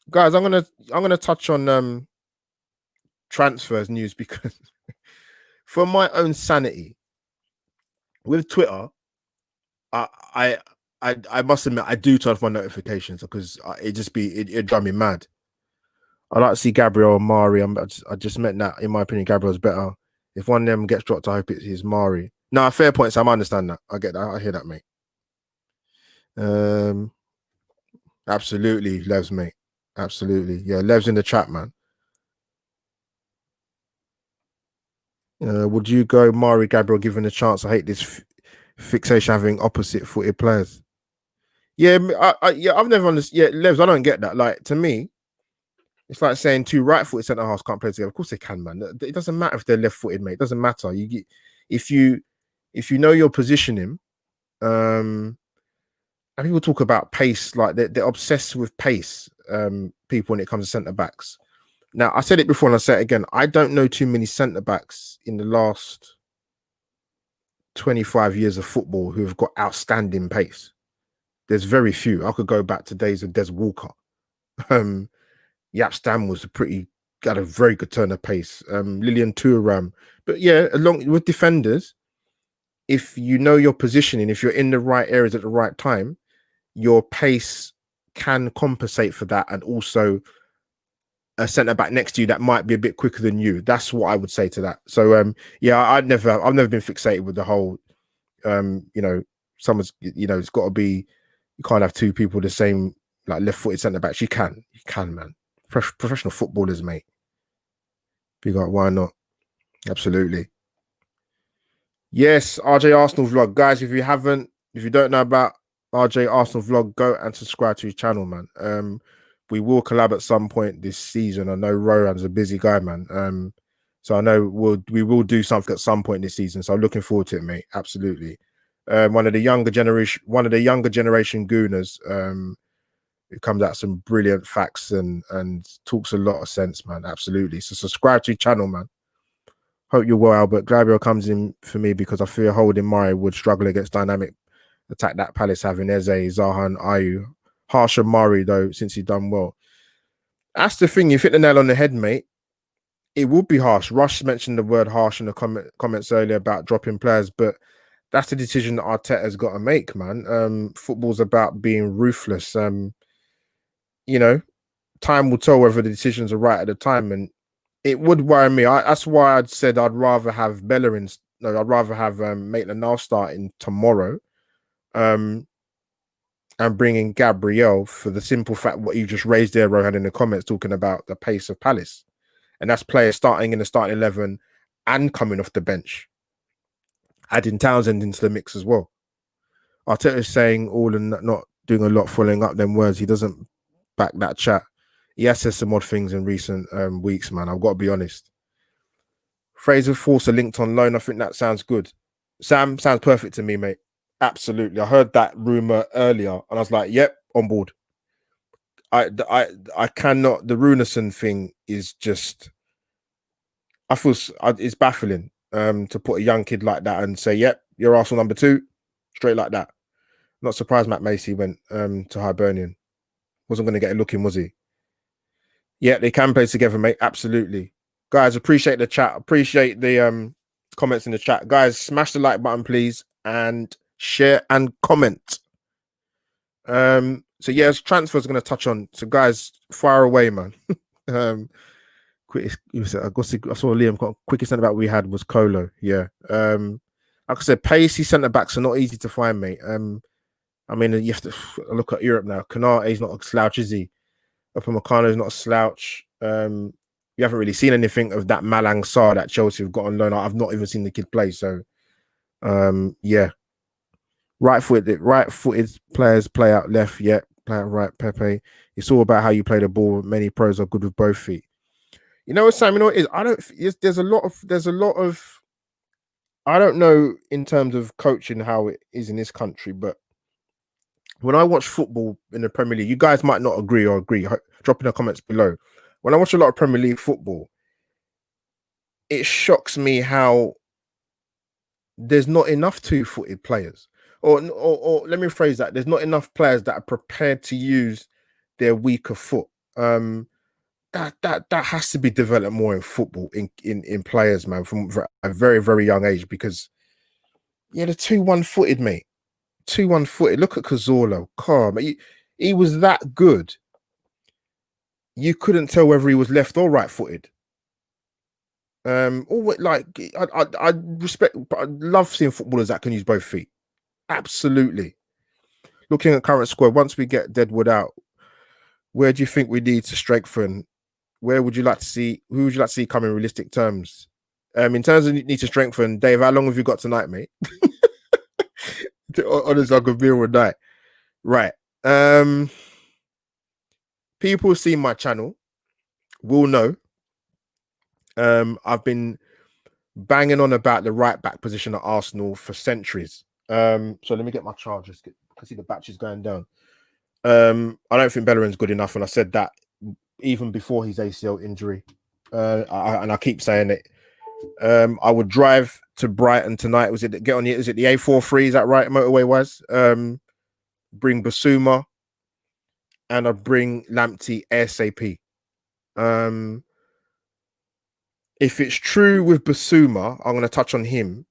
guys, I'm gonna touch on transfers news, because for my own sanity, with Twitter, I must admit I do turn off my notifications, because it drive me mad. I like to see Gabriel and Mari. I just meant that, in my opinion, Gabriel's better. If one of them gets dropped, I hope it's Mari. No, fair point, Sam. I understand that. I get that. I hear that, mate. Absolutely, Levs, mate. Absolutely. Yeah, Lev's in the chat, man. Would you go Mari Gabriel given a chance? I hate this fixation having opposite footed players. Yeah, yeah, I've never understood. Yeah, Levs, I don't get that. Like, to me, it's like saying two right-footed centre halves can't play together. Of course they can, man. It doesn't matter if they're left-footed, mate. It doesn't matter. You get if you if you know your positioning. And people talk about pace, like they're obsessed with pace. People when it comes to centre backs. Now, I said it before and I say it again. I don't know too many centre backs in the last 25 years of football who have got outstanding pace. There's very few. I could go back to days of Des Walker. Um, Yap Stam was got a very good turn of pace. Lilian Thuram. But yeah, along with defenders, if you know your positioning, if you're in the right areas at the right time, your pace can compensate for that, and also a centre back next to you that might be a bit quicker than you. That's what I would say to that. So yeah, I've never been fixated with the whole someone's it's got to be, you can't have two people the same, like left-footed centre backs. You can, man. Professional footballers, mate. Big up, why not? Absolutely. Yes, RJ Arsenal vlog. Guys, if you don't know about RJ Arsenal vlog, go and subscribe to his channel, man. We will collab at some point this season. I know Rohan's a busy guy, man. So I know we will do something at some point this season. So I'm looking forward to it, mate. Absolutely. One of the younger generation gooners, who comes out some brilliant facts and talks a lot of sense, man. Absolutely. So subscribe to your channel, man. Hope you're well, Albert. Gabriel comes in for me because I fear Holding Murray would struggle against dynamic attack that Palace having Eze, Zaha, and Ayu. Harsher Murray, though, since he's done well. That's the thing. You hit the nail on the head, mate. It would be harsh. Rush mentioned the word harsh in the comments earlier about dropping players, but that's the decision that Arteta's got to make, man. Football's about being ruthless. Time will tell whether the decisions are right at the time, and it would worry me. That's why I'd said I'd rather have Bellerin. No, I'd rather have Maitland-Niles starting tomorrow, and bring in Gabriel for the simple fact what you just raised there, Rohan, in the comments, talking about the pace of Palace, and that's players starting in the starting 11 and coming off the bench, adding Townsend into the mix as well. Arteta is saying all and not doing a lot, following up them words. He doesn't back that chat. He has said some odd things in recent weeks, man. I've got to be honest. Fraser Forster linked on loan. I think that sounds good. Sam, sounds perfect to me, mate. Absolutely. I heard that rumor earlier and I was like, yep, on board. I cannot. The Runason thing is just, I feel it's baffling to put a young kid like that and say, yep, you're Arsenal number 2, straight like that. Not surprised Matt Macy went to Hibernian. Wasn't going to get a look in, was he? Yeah, they can play together, mate. Absolutely. Guys, appreciate the chat. Appreciate the comments in the chat. Guys, smash the like button, please, and share and comment. So yeah, transfers going to touch on. So guys, fire away, man. Quickest, I saw Liam. Quickest centre back we had was Colo. Yeah. Like I said, pacey centre backs are not easy to find, mate. I mean, you have to look at Europe now. Kanate's not a slouch, is he? Upamecano's not a slouch. You haven't really seen anything of that Malang Sarr that Chelsea have got on loan. I've not even seen the kid play. So, yeah. Right-footed players play out left. Yeah, play out right. Pepe. It's all about how you play the ball. Many pros are good with both feet. You know what, Sam? You know what it is? I don't. There's a lot of. I don't know in terms of coaching how it is in this country, but when I watch football in the Premier League, you guys might not agree or agree. Drop in the comments below. When I watch a lot of Premier League football, it shocks me how there's not enough two-footed players. Or let me phrase that: there's not enough players that are prepared to use their weaker foot. That has to be developed more in football, in players, man, from a very, very young age. Because yeah, the 2-1-footed, mate. 2-1-footed. Look at Cazorla. Calm. He was that good. You couldn't tell whether he was left or right-footed. Like I respect, but I love seeing footballers that can use both feet. Absolutely. Looking at current squad, once we get Deadwood out, Where do you think we need to strengthen? Where would you like to see? Who would you like to see come in realistic terms? In terms of need to strengthen, Dave, how long have you got tonight, mate? Honestly, I could be all night. Right. People see my channel will know. I've been banging on about the right back position at Arsenal for centuries. So let me get my chargers. I can see the battery's going down. I don't think Bellerin's good enough, and I said that even before his ACL injury. And I keep saying it. I would drive to Brighton tonight. Was it get on the? Is it the A43? Is that right? Motorway wise. Bring Basuma, and I bring Lamptey ASAP. If it's true with Basuma, I'm going to touch on him.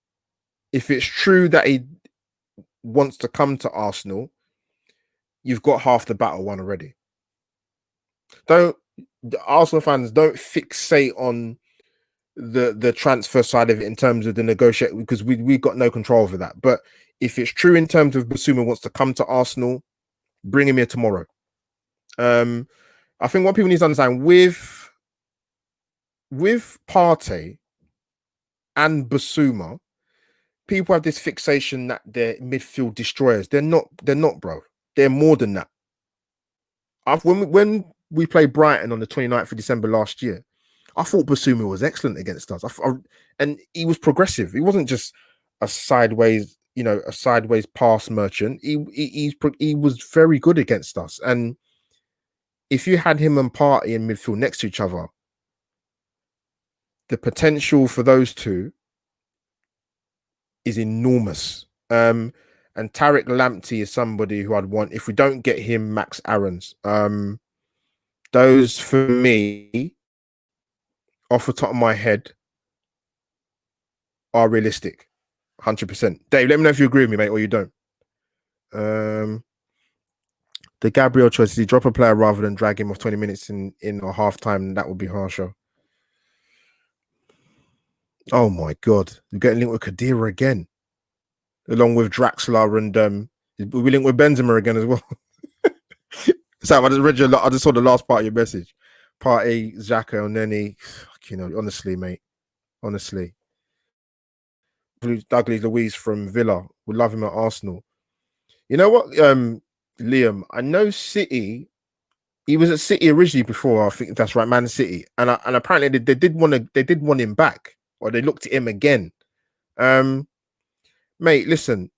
If it's true that he wants to come to Arsenal, you've got half the battle won already. The Arsenal fans don't fixate on the transfer side of it in terms of the negotiate, because we got no control over that. But if it's true in terms of Basuma wants to come to Arsenal, bring him here tomorrow. I think what people need to understand with Partey and Basuma, people have this fixation that they're midfield destroyers. They're not, bro. They're more than that. When we played Brighton on the 29th of December last year, I thought Basuma was excellent against us. And he was progressive. He wasn't just a sideways pass merchant. He was very good against us. And if you had him and Partey in midfield next to each other, the potential for those two is enormous. And Tariq Lamptey is somebody who I'd want. If we don't get him, Max Aarons. Those for me, off the top of my head, are realistic. 100%. Dave, let me know if you agree with me, mate, or you don't. The Gabriel choice, is he drop a player rather than drag him off 20 minutes in or half time? That would be harsher. Oh my God. You're getting linked with Khedira again, along with Draxler, and we linked with Benzema again as well. Sam, I just saw the last part of your message. Partey, Xhaka, and then honestly, mate. Honestly. Douglas Luiz from Villa. Would love him at Arsenal. You know what, Liam? I know City. He was at City originally before. I think that's right, Man City, and apparently they did want him back, or they looked at him again. Mate, listen.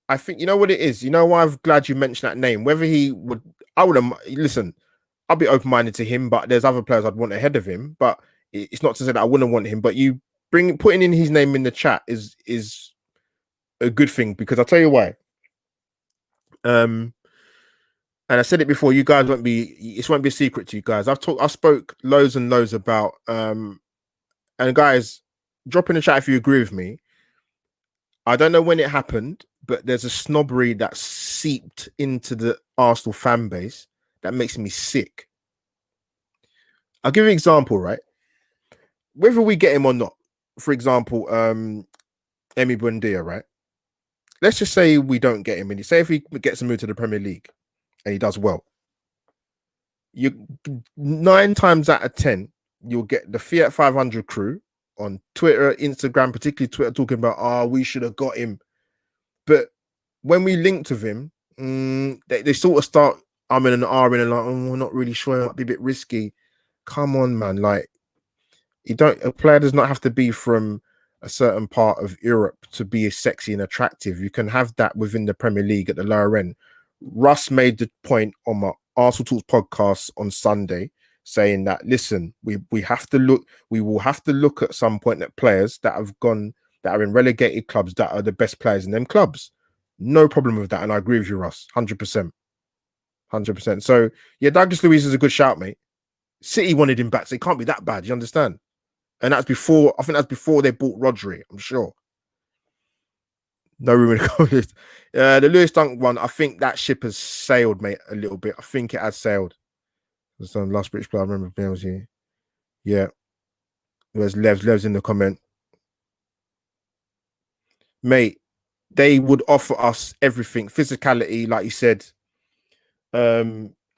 I think you know what it is. You know why I'm glad you mentioned that name. Whether he would, I would have listen. I'll be open minded to him, but there's other players I'd want ahead of him. But it's not to say that I wouldn't want him. But you putting in his name in the chat is a good thing, because I'll tell you why. And I said it before, you guys won't be a secret to you guys. I spoke loads and loads about and guys, drop in the chat if you agree with me. I don't know when it happened, but there's a snobbery that seeped into the Arsenal fan base that makes me sick. I'll give you an example, right? Whether we get him or not, for example, Emi Buendia, right? Let's just say we don't get him, and say if he gets a move to the Premier League and he does well, you 9 times out of 10 you'll get the Fiat 500 crew on Twitter, Instagram, particularly Twitter, talking about we should have got him. But when we linked with him, they sort of start umming and ahhing and like, we're not really sure, it might be a bit risky. Come on, man. Like, a player does not have to be from a certain part of Europe to be sexy and attractive. You can have that within the Premier League at the lower end. Russ made the point on my Arsenal Talks podcast on Sunday, saying that, listen, we will have to look at some point at players that are in relegated clubs that are the best players in them clubs. No problem with that. And I agree with you, Russ, 100%. 100%. So yeah, Douglas Luiz is a good shout, mate. City wanted him back, so it can't be that bad. You understand? And I think that's before they bought Rodri, I'm sure. No room in the comments. The Lewis Dunk one, I think that ship has sailed, mate, a little bit. I think it has sailed. Some last British player I remember being able to. Yeah. There's Lev's in the comment. Mate, they would offer us everything. Physicality, like you said.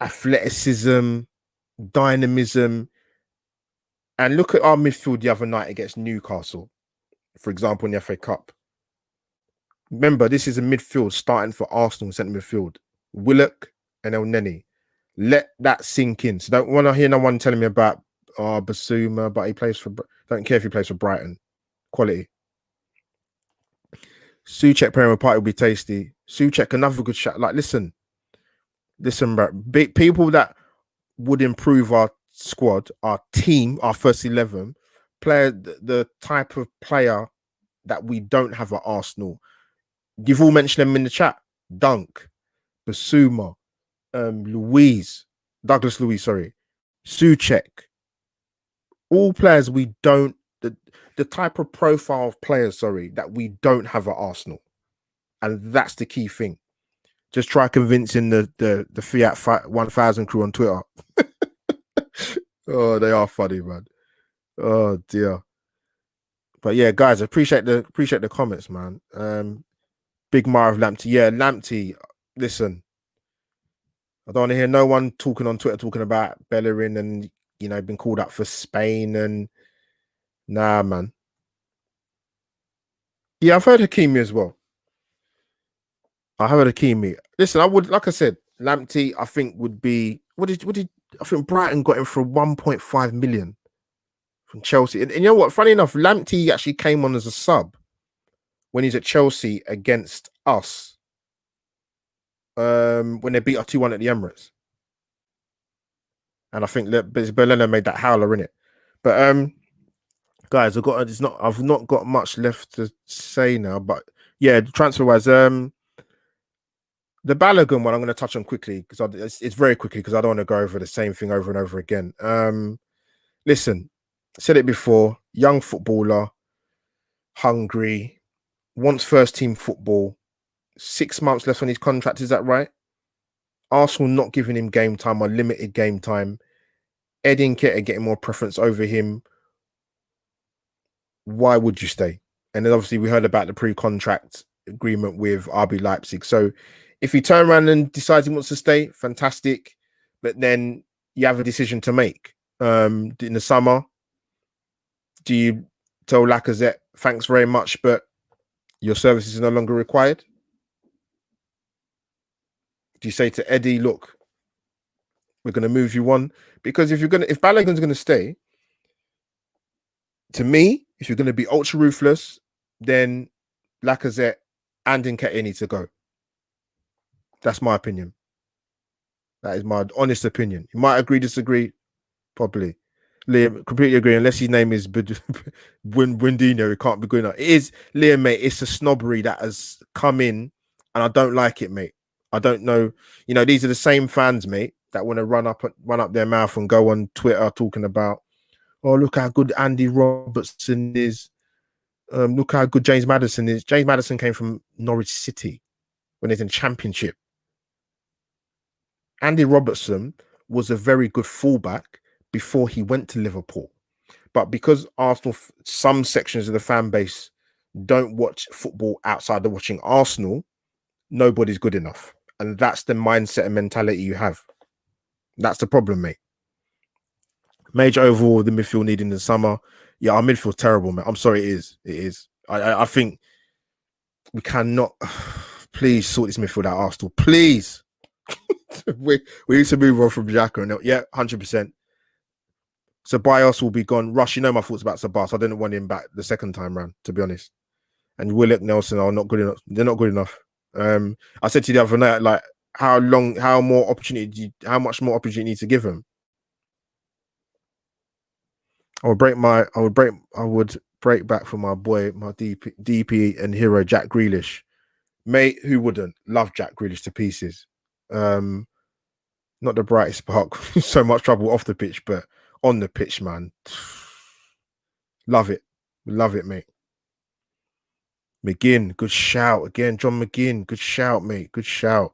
athleticism, dynamism. And look at our midfield the other night against Newcastle, for example, in the FA Cup. Remember, this is a midfield starting for Arsenal centre midfield. Willock and El Neni. Let that sink in. So don't want to hear no one telling me about Basuma, but he plays for. Don't care if he plays for Brighton. Quality. Souček pairing with Party will be tasty. Souček, another good shot. Like, listen, bro. Big people that would improve our squad, our team, our first 11 player, the type of player that we don't have at Arsenal. You've all mentioned them in the chat. Dunk, Basuma, Douglas Luiz, sorry, Souček. All players we don't, the type of profile of players, that we don't have at Arsenal. And that's the key thing. Just try convincing the Fiat 1000 crew on Twitter. Oh, they are funny, man. Oh dear. But yeah, guys, appreciate the comments, man. Big Mar of Lamptey. Yeah, Lamptey, listen. I don't want to hear no one talking on Twitter talking about Bellerin and been called up for Spain and nah, man. Yeah, I've heard Hakimi as well. I heard Hakimi. Listen, I would, like I said, Lamptey, I think would be I think Brighton got him for 1.5 million from Chelsea. And you know what? Funny enough, Lamptey actually came on as a sub when he's at Chelsea against us. When they beat us 2-1 at the Emirates. And I think Berliner made that howler in it. But guys, I've not got much left to say now. But yeah, transfer wise, the Balogun one I'm going to touch on quickly because it's very quickly because I don't want to go over the same thing over and over again. Listen, said it before, young footballer, hungry, wants first team football, 6 months left on his contract, is that right? Arsenal not giving him game time or limited game time. Eddie Nketiah getting more preference over him. Why would you stay? And then obviously we heard about the pre-contract agreement with RB Leipzig. So if he turns around and decides he wants to stay, fantastic. But then you have a decision to make. In the summer, do you tell Lacazette, thanks very much, but your services are no longer required? Do you say to Eddie, look, we're going to move you on? Because if Balogun's going to stay, to me, if you're going to be ultra ruthless, then Lacazette and Nketiah need to go. That's my opinion. That is my honest opinion. You might agree, disagree, probably. Liam, completely agree. Unless his name is Windino, it can't be good enough. It is, Liam, mate. It's a snobbery that has come in, and I don't like it, mate. I don't know. These are the same fans, mate, that want to run up their mouth and go on Twitter talking about, oh, look how good Andy Robertson is. Look how good James Maddison is. James Maddison came from Norwich City when he's in Championship. Andy Robertson was a very good fullback before he went to Liverpool. But because Arsenal, some sections of the fan base don't watch football outside of watching Arsenal, nobody's good enough. And that's the mindset and mentality you have. That's the problem, mate. Major overhaul of the midfield need in the summer. Yeah, our midfield's terrible, man. I'm sorry, it is. It is. I think we cannot. Please sort this midfield out, Arsenal. Please. we need to move on from Xhaka. Yeah, 100%. Ceballos will be gone. Rush, my thoughts about Ceballos. I didn't want him back the second time round, to be honest. And Willock, Nelson are not good enough. They're not good enough. I said to you the other night, like, how much more opportunity to give him? I would break back for my boy, my DP and hero, Jack Grealish. Mate, who wouldn't? Love Jack Grealish to pieces. Not the brightest spark. So much trouble off the pitch, but on the pitch, man. Love it. Love it, mate. McGinn, good shout. Again, John McGinn, good shout, mate. Good shout.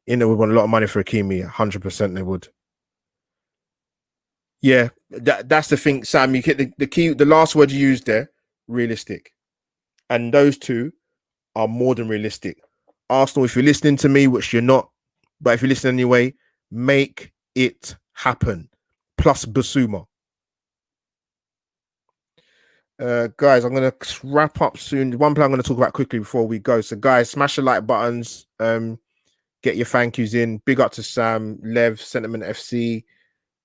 Inter would want a lot of money for Hakimi. 100% they would. Yeah, that's the thing, Sam. You hit the key. The last word you used there, realistic. And those two are more than realistic. Arsenal, if you're listening to me, which you're not, but if you listen anyway, Make it happen. Plus Basuma. Guys, I'm gonna wrap up soon. One play I'm gonna talk about quickly before we go. So, guys, smash the like buttons. Get your thank yous in. Big up to Sam, Lev, Sentiment FC,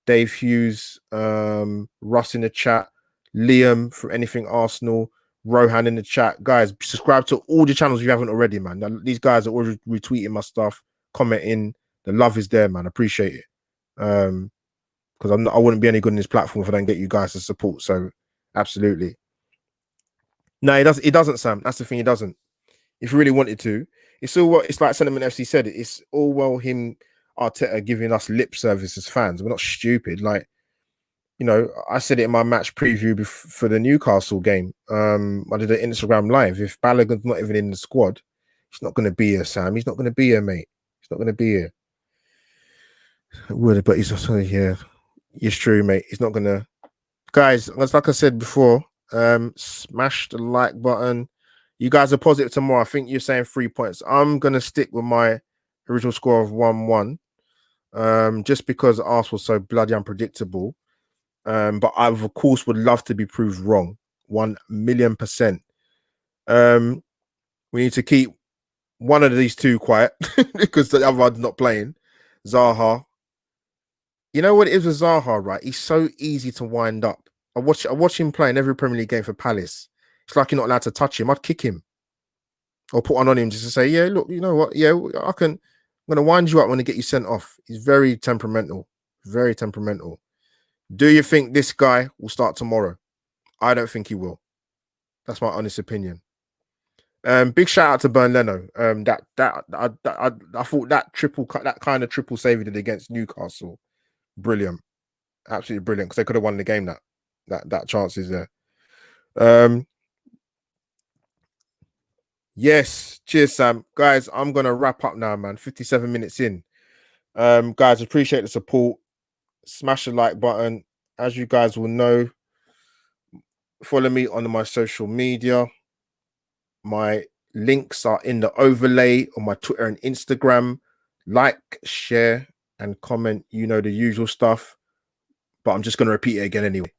Dave Hughes, Russ in the chat, Liam from Anything Arsenal, Rohan in the chat. Guys, subscribe to all the channels if you haven't already, man. Now, these guys are already retweeting my stuff, commenting. The love is there, man. Appreciate it. Because I wouldn't be any good in this platform if I don't get you guys to support. So, absolutely. No, it doesn't, Sam. That's the thing. He doesn't. If he really wanted to, it's all what it's like. Sentiment FC said it. It's all well him, Arteta, giving us lip service as fans. We're not stupid. Like, you know, I said it in my match preview for the Newcastle game. I did an Instagram live. If Balogun's not even in the squad, he's not going to be here, Sam. He's not going to be here, mate. He's not going to be here. Would, but he's also here. It's true, mate. He's not going to. Guys, like I said before, smash the like button. You guys are positive tomorrow. I think you're saying 3 points. I'm going to stick with my original score of 1-1. Just because Arsenal's so bloody unpredictable. But I, of course, would love to be proved wrong. 1,000,000%. We need to keep one of these two quiet because the other one's not playing. Zaha. You know what it is with Zaha, right? He's so easy to wind up. I watch him play in every Premier League game for Palace. It's like you're not allowed to touch him. I'd kick him or put one on him just to say, yeah, look, you know what? Yeah, I'm going to wind you up when I get you sent off. He's very temperamental. Very temperamental. Do you think this guy will start tomorrow? I don't think he will. That's my honest opinion. Big shout out to Bern Leno. I thought that kind of triple save he did against Newcastle, brilliant, absolutely brilliant, because they could have won the game. That chance is there. Yes, cheers, Sam. Guys, I'm gonna wrap up now, man. 57 minutes in. Guys, appreciate the support. Smash the like button. As you guys will know, follow me on my social media. My links are in the overlay on my Twitter and Instagram. Like, share, and comment. You know the usual stuff. But I'm just going to repeat it again anyway.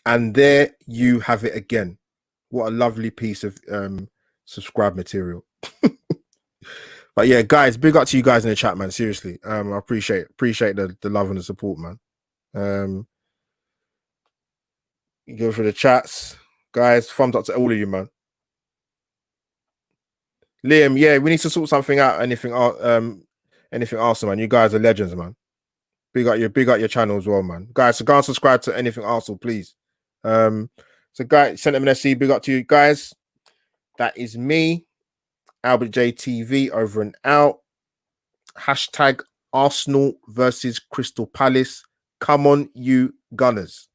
And there you have it again. What a lovely piece of subscribe material. But yeah, guys, big up to you guys in the chat, man. Seriously, I appreciate the love and the support, man. You go for the chats, guys. Thumbs up to all of you, man. Liam, yeah, we need to sort something out. Anything Arsenal, man. You guys are legends, man. Big up your channel as well, man. Guys, so go and subscribe to Anything Arsenal, please. So guys, Sentiment SC, big up to you guys. That is me, Albert JTV, over and out. Hashtag Arsenal versus Crystal Palace. Come on, you Gunners.